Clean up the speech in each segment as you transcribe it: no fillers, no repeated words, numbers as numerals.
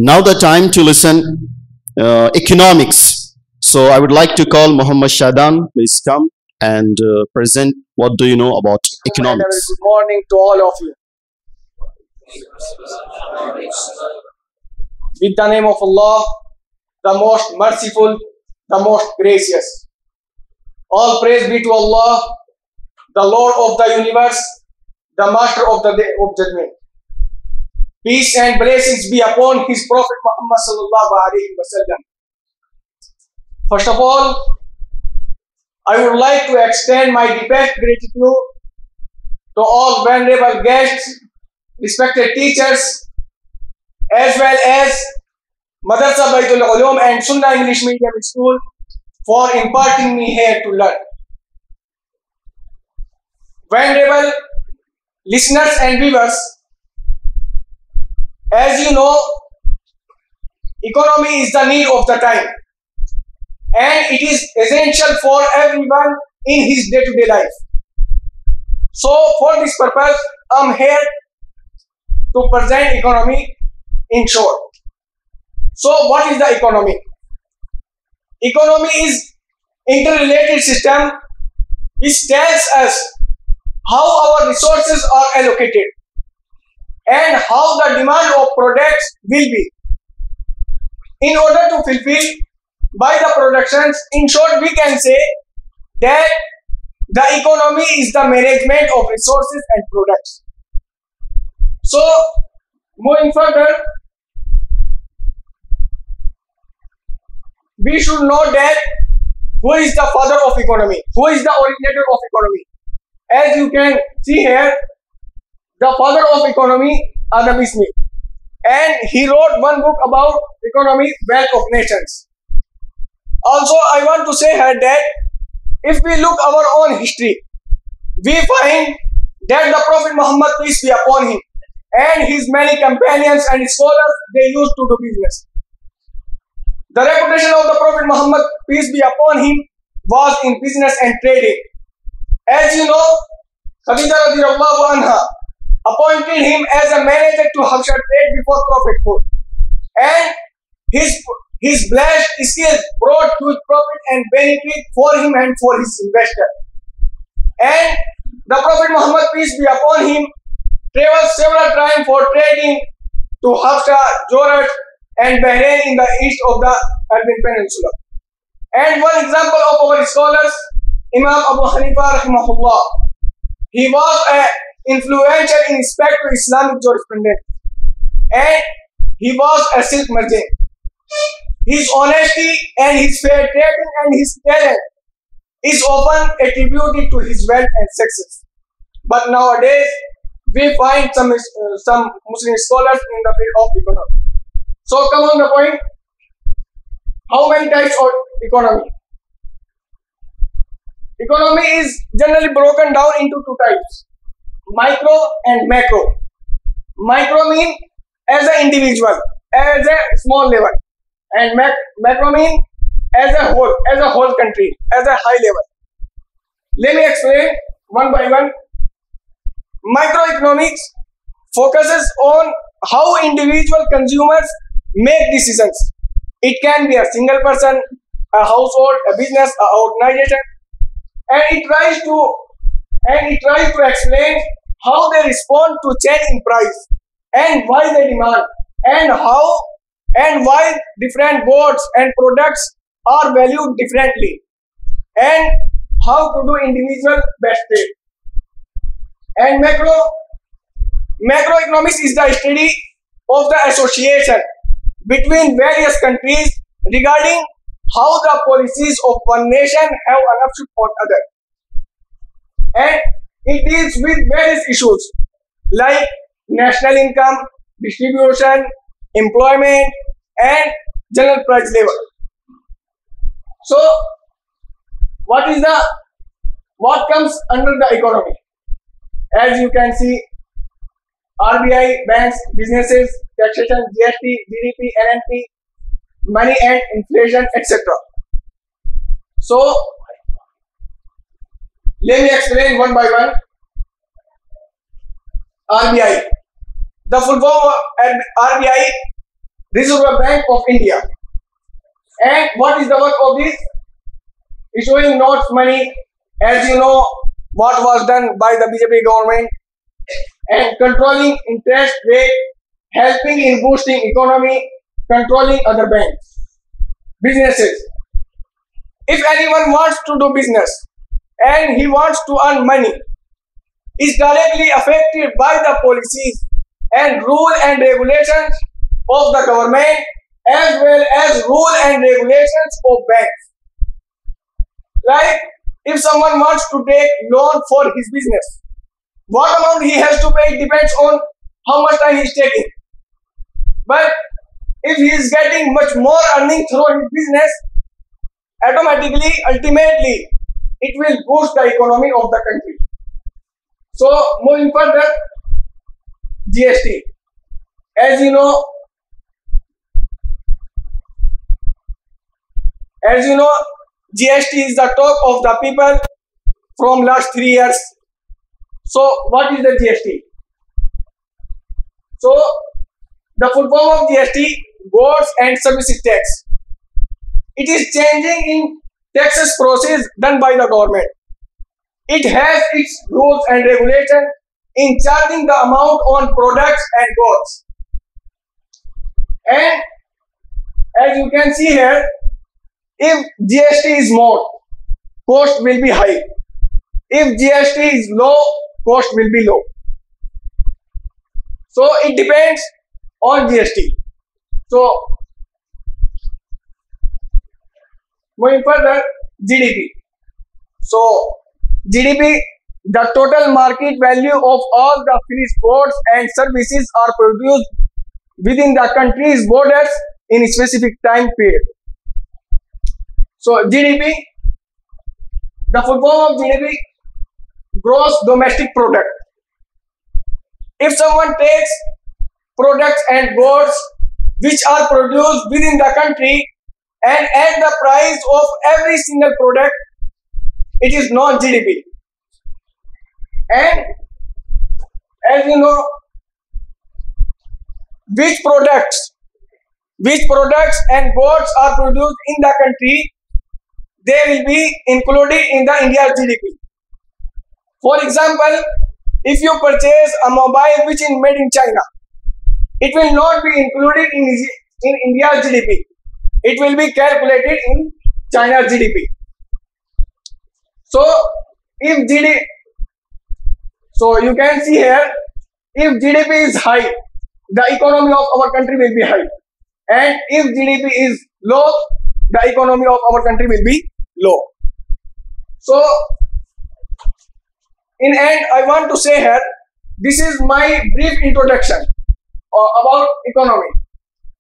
Now the time to listen economics. So I would like to call Muhammad Shadan. Please come and present what do you know about economics. Good morning to all of you. With the name of Allah, the most merciful, the most gracious. All praise be to Allah, the Lord of the universe, the master of the day of judgment. Peace and blessings be upon his Prophet Muhammad sallallahu alaihi wasallam. First of all, I would like to extend my deepest gratitude to all venerable guests, respected teachers, as well as Madarasa Baitul Uloom and Sunnah English Medium School for imparting me here to learn. Venerable listeners and viewers, as you know, economy is the need of the time, and it is essential for everyone in his day-to-day life. So for this purpose, I am here to present economy in short. So what is the economy? Economy is interrelated system which tells us how our resources are allocated and how the demand of products will be in order to fulfill by the productions. In short, we can say that the economy is the management of resources and products. So moving further, we should know that who is the father of economy, who is the originator of economy. As you can see here, the father of economy, Adam Smith, and he wrote one book about economy, Wealth of Nations. Also, I want to say here that if we look our own history, we find that the Prophet Muhammad, peace be upon him, and his many companions and scholars, they used to do business. The reputation of the Prophet Muhammad, peace be upon him, was in business and trading. As you know, Khadija radiallahu anha appointed him as a manager to Habsha trade before prophethood, and his blessed skills brought huge profit and benefit for him and for his investor. And the Prophet Muhammad, peace be upon him, traveled several times for trading to Habsha, Jordan, and Bahrain in the east of the Arabian Peninsula. And one example of our scholars, Imam Abu Hanifa rahimahullah, he was influential in respect to Islamic jurisprudence, and he was a silk merchant. His honesty and his fair trading and his talent is often attributed to his wealth and success. But nowadays, we find some Muslim scholars in the field of economy. So come on the point, how many types of economy? Economy is generally broken down into two types, micro and macro. Micro means as an individual, as a small level, and macro means as a whole country, as a high level. Let me explain one by one. Microeconomics focuses on how individual consumers make decisions. It can be a single person, a household, a business, an organization, and it tries to explain how they respond to change in price and why they demand and how and why different goods and products are valued differently and how to do individual best trade. And macroeconomics is the study of the association between various countries regarding how the policies of one nation have an effect on other. And it deals with various issues like national income, distribution, employment, and general price level. So, what comes under the economy? As you can see, RBI, banks, businesses, taxation, GST, GDP, NNP, money and inflation, etc. So, let me explain one by one. RBI. The full form of RBI Reserve Bank of India. And what is the work of this? Issuing notes money, as you know, what was done by the BJP government, and controlling interest rate, helping in boosting economy, controlling other banks, businesses. If anyone wants to do business and he wants to earn money, is directly affected by the policies and rule and regulations of the government as well as rule and regulations of banks. Like if someone wants to take loan for his business, what amount he has to pay depends on how much time he is taking. But if he is getting much more earning through his business, automatically, ultimately, it will boost the economy of the country. So, moving further, GST. As you know, GST is the talk of the people from last 3 years. So, what is the GST? So, the full form of GST, goods and services tax. It is changing in taxes process done by the government. It has its rules and regulations in charging the amount on products and goods. And as you can see here, if GST is more, cost will be high. If GST is low, cost will be low. So it depends on GST. So moving further, GDP. So GDP, the total market value of all the finished goods and services are produced within the country's borders in a specific time period. So GDP, the full form of GDP, gross domestic product. If someone takes products and goods which are produced within the country and add the price of every single product, it is non-GDP. And as you know, which products and goods are produced in the country, they will be included in the India's GDP. For example, if you purchase a mobile which is made in China, it will not be included in India's GDP. It will be calculated in China's GDP. So if GDP, so you can see here, if GDP is high, the economy of our country will be high. And if GDP is low, the economy of our country will be low. So in end, I want to say here, this is my brief introduction about economy,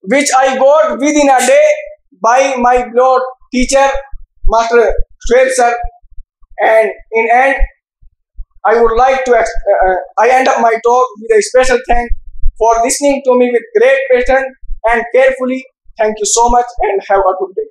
which I got within a day by my beloved teacher, Master Shoaib sir. And in end, I would like to I end up my talk with a special thank for listening to me with great patience and carefully. Thank you so much and have a good day.